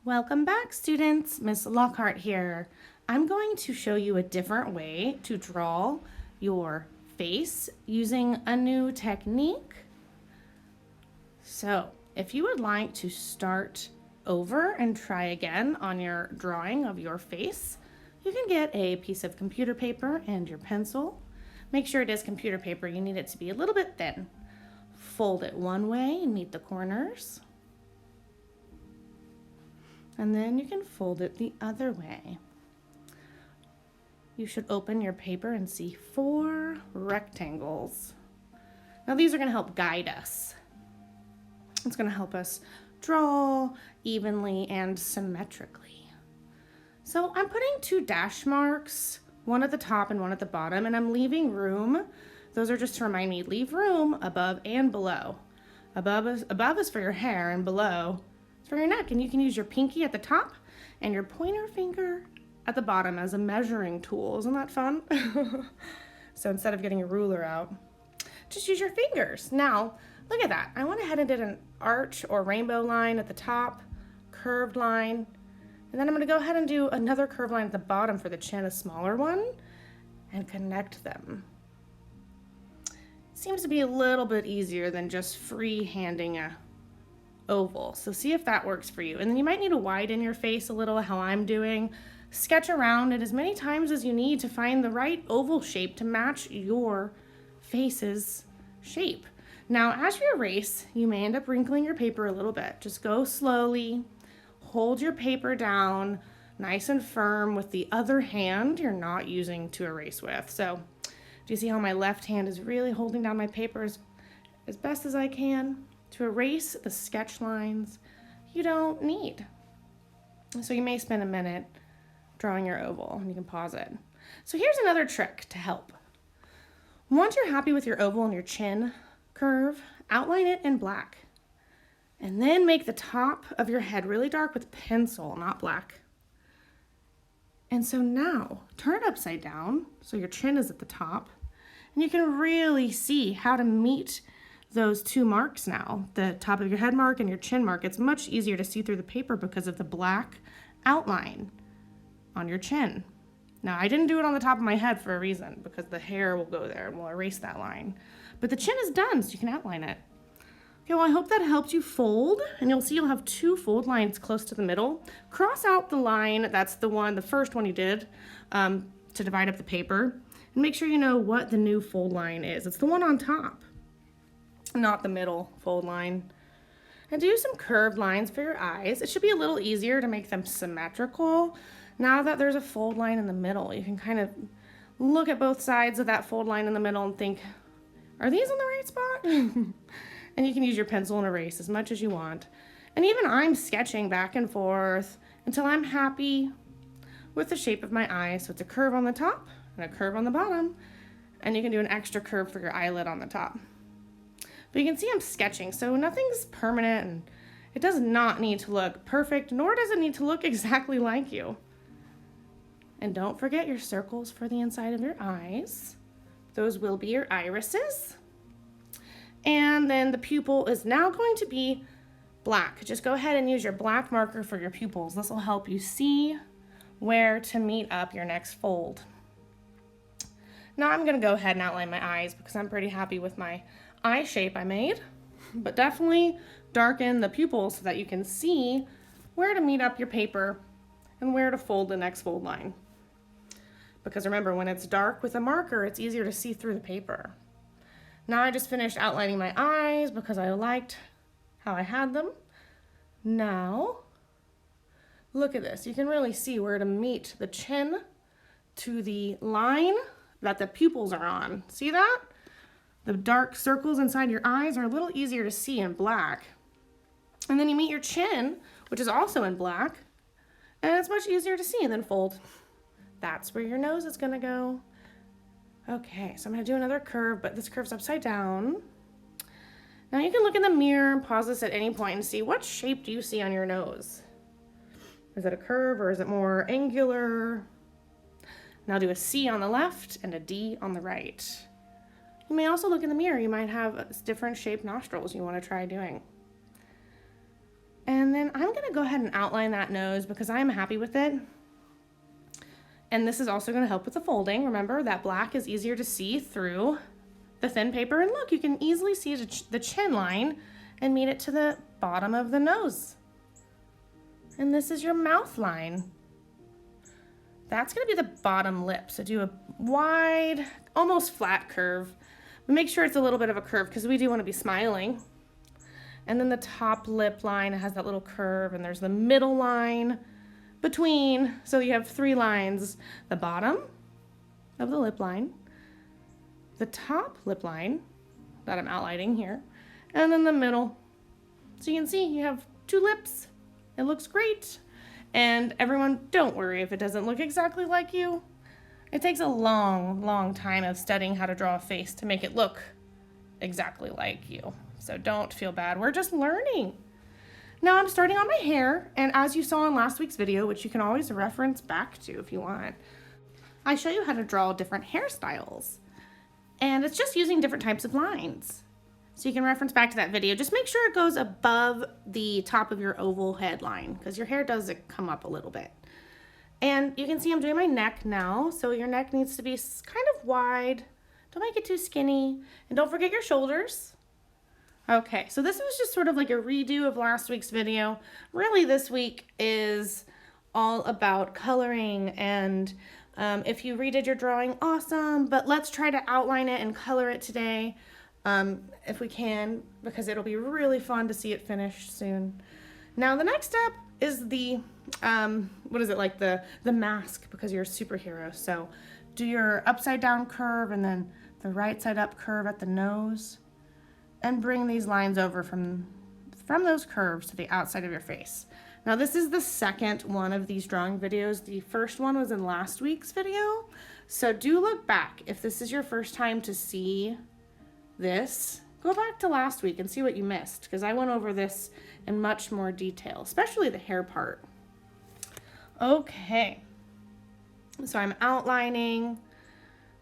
Welcome back, students. Miss Lockhart here. I'm going to show you a different way to draw your face using a new technique. So, if you would like to start over and try again on your drawing of your face, you can get a piece of computer paper and your pencil. Make sure it is computer paper. You need it to be a little bit thin. Fold it one way and meet the corners. And then you can fold it the other way. You should open your paper and see 4 rectangles. Now these are going to help guide us. It's going to help us draw evenly and symmetrically. So I'm putting 2 dash marks, one at the top and one at the bottom, and I'm leaving room. Those are just to remind me, leave room above and below. Above is for your hair, and below for your neck, and you can use your pinky at the top and your pointer finger at the bottom as a measuring tool. Isn't that fun? So instead of getting a ruler out, just use your fingers. Now, look at that. I went ahead and did an arch or rainbow line at the top, curved line, and then I'm gonna go ahead and do another curved line at the bottom for the chin, a smaller one, and connect them. Seems to be a little bit easier than just free-handing a oval. So see if that works for you. And then you might need to widen your face a little, how I'm doing. Sketch around it as many times as you need to find the right oval shape to match your face's shape. Now, as you erase, you may end up wrinkling your paper a little bit. Just go slowly, hold your paper down nice and firm with the other hand you're not using to erase with. So do you see how my left hand is really holding down my paper as best as I can to erase the sketch lines you don't need? So you may spend a minute drawing your oval, and you can pause it. So here's another trick to help. Once you're happy with your oval and your chin curve, outline it in black. And then make the top of your head really dark with pencil, not black. And so now, turn it upside down so your chin is at the top, and you can really see how to meet those 2 marks now, the top of your head mark and your chin mark. It's much easier to see through the paper because of the black outline on your chin. Now, I didn't do it on the top of my head for a reason, because the hair will go there and we'll erase that line. But the chin is done, so you can outline it. Okay, well, I hope that helped you fold, and you'll see you'll have 2 fold lines close to the middle. Cross out the line, that's the first one you did, to divide up the paper, and make sure you know what the new fold line is. It's the one on top, not the middle fold line. And do some curved lines for your eyes. It should be a little easier to make them symmetrical. Now that there's a fold line in the middle, you can kind of look at both sides of that fold line in the middle and think, are these in the right spot? And you can use your pencil and erase as much as you want. And even I'm sketching back and forth until I'm happy with the shape of my eye. So it's a curve on the top and a curve on the bottom. And you can do an extra curve for your eyelid on the top. But you can see I'm sketching, so nothing's permanent, and it does not need to look perfect, nor does it need to look exactly like you. And don't forget your circles for the inside of your eyes. Those will be your irises. And then the pupil is now going to be black. Just go ahead and use your black marker for your pupils. This will help you see where to meet up your next fold. Now I'm gonna go ahead and outline my eyes because I'm pretty happy with my eye shape I made, but definitely darken the pupils so that you can see where to meet up your paper and where to fold the next fold line. Because remember, when it's dark with a marker, it's easier to see through the paper. Now I just finished outlining my eyes because I liked how I had them. Now, look at this. You can really see where to meet the chin to the line that the pupils are on. See that? The dark circles inside your eyes are a little easier to see in black. And then you meet your chin, which is also in black, and it's much easier to see and then fold. That's where your nose is gonna go. Okay, so I'm gonna do another curve, but this curve's upside down. Now you can look in the mirror and pause this at any point and see what shape do you see on your nose. Is it a curve or is it more angular? Now do a C on the left and a D on the right. You may also look in the mirror. You might have different shaped nostrils you want to try doing. And then I'm gonna go ahead and outline that nose because I'm happy with it. And this is also gonna help with the folding. Remember, that black is easier to see through the thin paper. And look, you can easily see the chin line and meet it to the bottom of the nose. And this is your mouth line. That's gonna be the bottom lip. So do a wide, almost flat curve. But make sure it's a little bit of a curve because we do wanna be smiling. And then the top lip line has that little curve, and there's the middle line between. So you have 3 lines: the bottom of the lip line, the top lip line that I'm outlining here, and then the middle. So you can see you have 2 lips. It looks great. And everyone, don't worry if it doesn't look exactly like you. It takes a long, long time of studying how to draw a face to make it look exactly like you. So don't feel bad, we're just learning. Now I'm starting on my hair, and as you saw in last week's video, which you can always reference back to if you want, I show you how to draw different hairstyles. And it's just using different types of lines. So you can reference back to that video. Just make sure it goes above the top of your oval headline because your hair does come up a little bit. And you can see I'm doing my neck now. So your neck needs to be kind of wide. Don't make it too skinny. And don't forget your shoulders. Okay, so this was just sort of like a redo of last week's video. Really, this week is all about coloring, and if you redid your drawing, awesome, but let's try to outline it and color it today if we can, because it'll be really fun to see it finished soon. Now, the next step is the, what is it, like the mask, because you're a superhero. So do your upside down curve and then the right side up curve at the nose, and bring these lines over from those curves to the outside of your face. Now this is the second one of these drawing videos. The first one was in last week's video. So do look back. If this is your first time to see this, go back to last week and see what you missed, because I went over this in much more detail, especially the hair part. Okay, so I'm outlining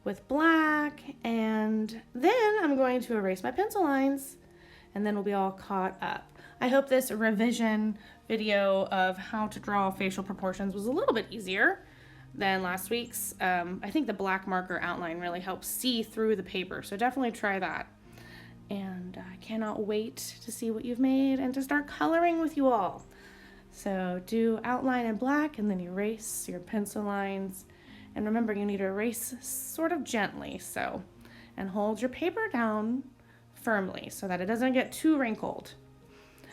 with black, and then I'm going to erase my pencil lines, and then we'll be all caught up. I hope this revision video of how to draw facial proportions was a little bit easier than last week's. I think the black marker outline really helps see through the paper, so definitely try that. And I cannot wait to see what you've made and to start coloring with you all. So do outline in black and then erase your pencil lines. And remember, you need to erase sort of gently, so, and hold your paper down firmly so that it doesn't get too wrinkled.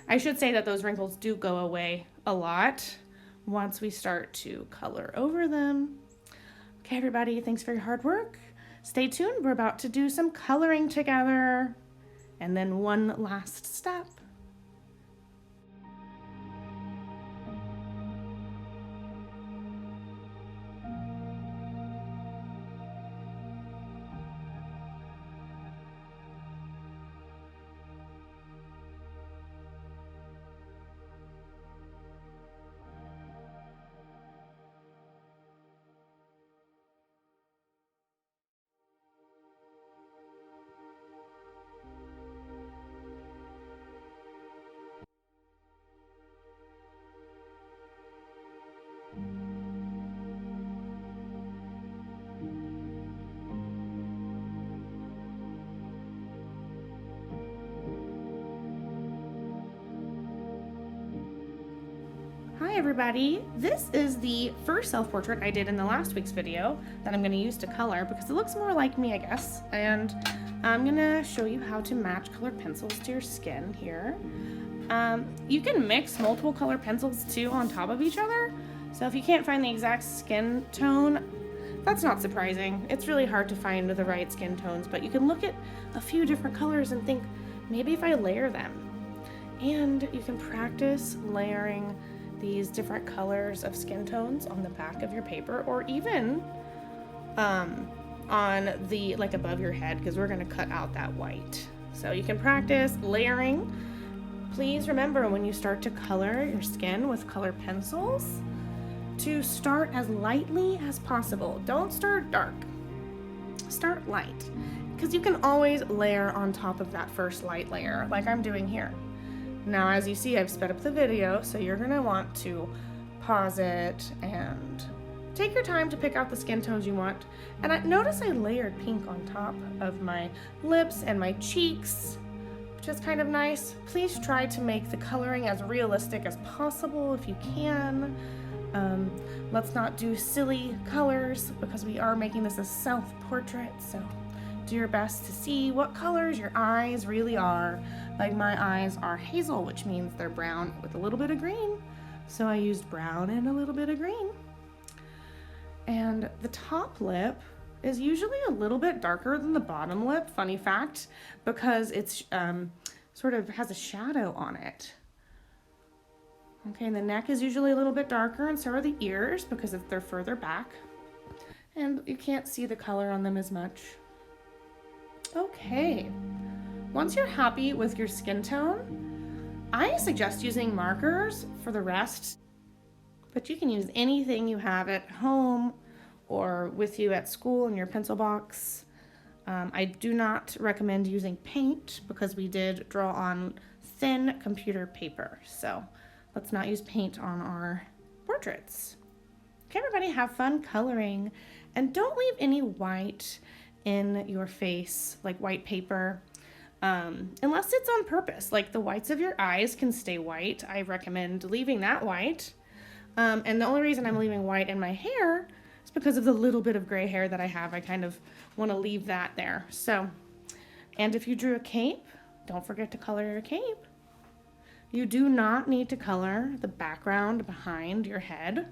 I should say that those wrinkles do go away a lot once we start to color over them. Okay, everybody, thanks for your hard work. Stay tuned, we're about to do some coloring together. And then one last step. Hi everybody, this is the first self-portrait I did in the last week's video that I'm going to use to color because it looks more like me, I guess, and I'm going to show you how to match colored pencils to your skin here. You can mix multiple colored pencils too on top of each other, so if you can't find the exact skin tone, that's not surprising. It's really hard to find the right skin tones, but you can look at a few different colors and think, maybe if I layer them. And you can practice layering these different colors of skin tones on the back of your paper, or even on the, like above your head, because we're going to cut out that white. So you can practice layering. Please remember, when you start to color your skin with colored pencils, to start as lightly as possible. Don't start dark, start light, because you can always layer on top of that first light layer like I'm doing here. Now, as you see, I've sped up the video, so you're gonna want to pause it and take your time to pick out the skin tones you want. And notice I layered pink on top of my lips and my cheeks, which is kind of nice. Please try to make the coloring as realistic as possible if you can. Let's not do silly colors because we are making this a self-portrait, so do your best to see what colors your eyes really are. Like my eyes are hazel, which means they're brown with a little bit of green. So I used brown and a little bit of green. And the top lip is usually a little bit darker than the bottom lip, funny fact, because it's sort of has a shadow on it. Okay, and the neck is usually a little bit darker, and so are the ears because they're further back. And you can't see the color on them as much. Okay, once you're happy with your skin tone, I suggest using markers for the rest, but you can use anything you have at home or with you at school in your pencil box. I do not recommend using paint because we did draw on thin computer paper, so let's not use paint on our portraits. Okay, everybody, have fun coloring, and don't leave any white in your face, like white paper, unless it's on purpose. Like the whites of your eyes can stay white. I recommend leaving that white. And the only reason I'm leaving white in my hair is because of the little bit of gray hair that I have. I kind of want to leave that there. So, and if you drew a cape, don't forget to color your cape. You do not need to color the background behind your head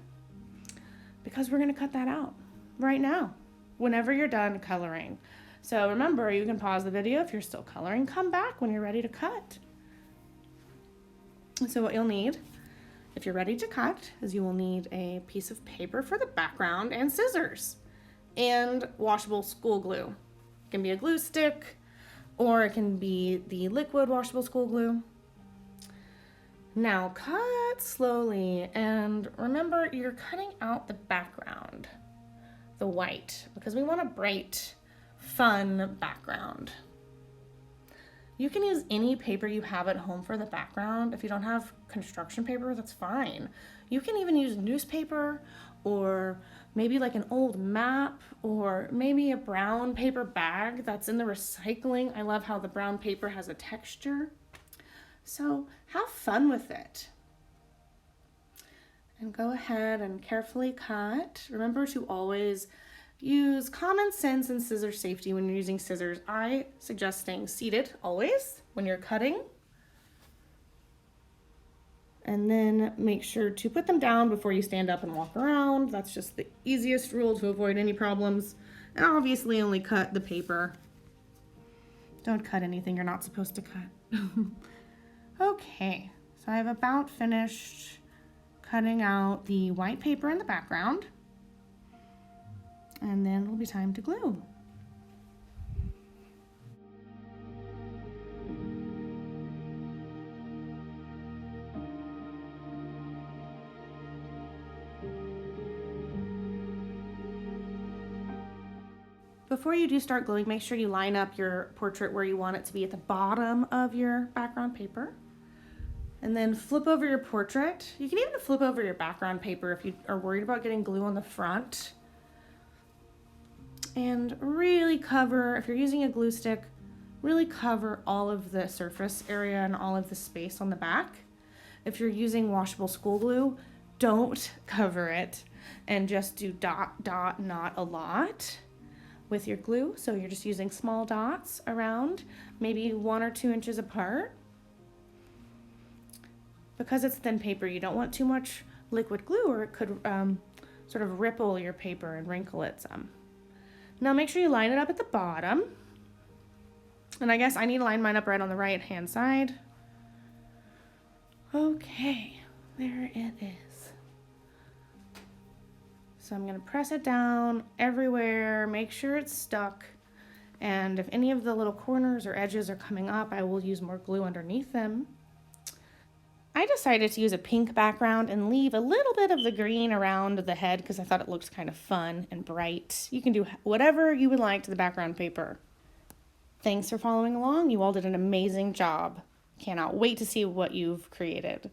because we're going to cut that out right now, whenever you're done coloring. So remember, you can pause the video if you're still coloring, come back when you're ready to cut. So what you'll need, if you're ready to cut, is you will need a piece of paper for the background and scissors and washable school glue. It can be a glue stick or it can be the liquid washable school glue. Now cut slowly, and remember you're cutting out the background, the white, because we want a bright, fun background. You can use any paper you have at home for the background. If you don't have construction paper, that's fine. You can even use newspaper or maybe like an old map or maybe a brown paper bag that's in the recycling. I love how the brown paper has a texture. So have fun with it. And go ahead and carefully cut. Remember to always use common sense and scissor safety when you're using scissors. I suggest staying seated always when you're cutting. And then make sure to put them down before you stand up and walk around. That's just the easiest rule to avoid any problems. And obviously only cut the paper. Don't cut anything you're not supposed to cut. Okay, so I've about finished cutting out the white paper in the background. And then it'll be time to glue. Before you do start gluing, make sure you line up your portrait where you want it to be at the bottom of your background paper. And then flip over your portrait. You can even flip over your background paper if you are worried about getting glue on the front. And really cover, if you're using a glue stick, really cover all of the surface area and all of the space on the back. If you're using washable school glue, don't cover it and just do dot, dot, not a lot with your glue. So you're just using small dots around, maybe 1 or 2 inches apart. Because it's thin paper, you don't want too much liquid glue or it could sort of ripple your paper and wrinkle it some. Now make sure you line it up at the bottom. And I guess I need to line mine up right on the right hand side. Okay, there it is. So I'm gonna press it down everywhere, make sure it's stuck. And if any of the little corners or edges are coming up, I will use more glue underneath them. I decided to use a pink background and leave a little bit of the green around the head because I thought it looked kind of fun and bright. You can do whatever you would like to the background paper. Thanks for following along. You all did an amazing job. Cannot wait to see what you've created.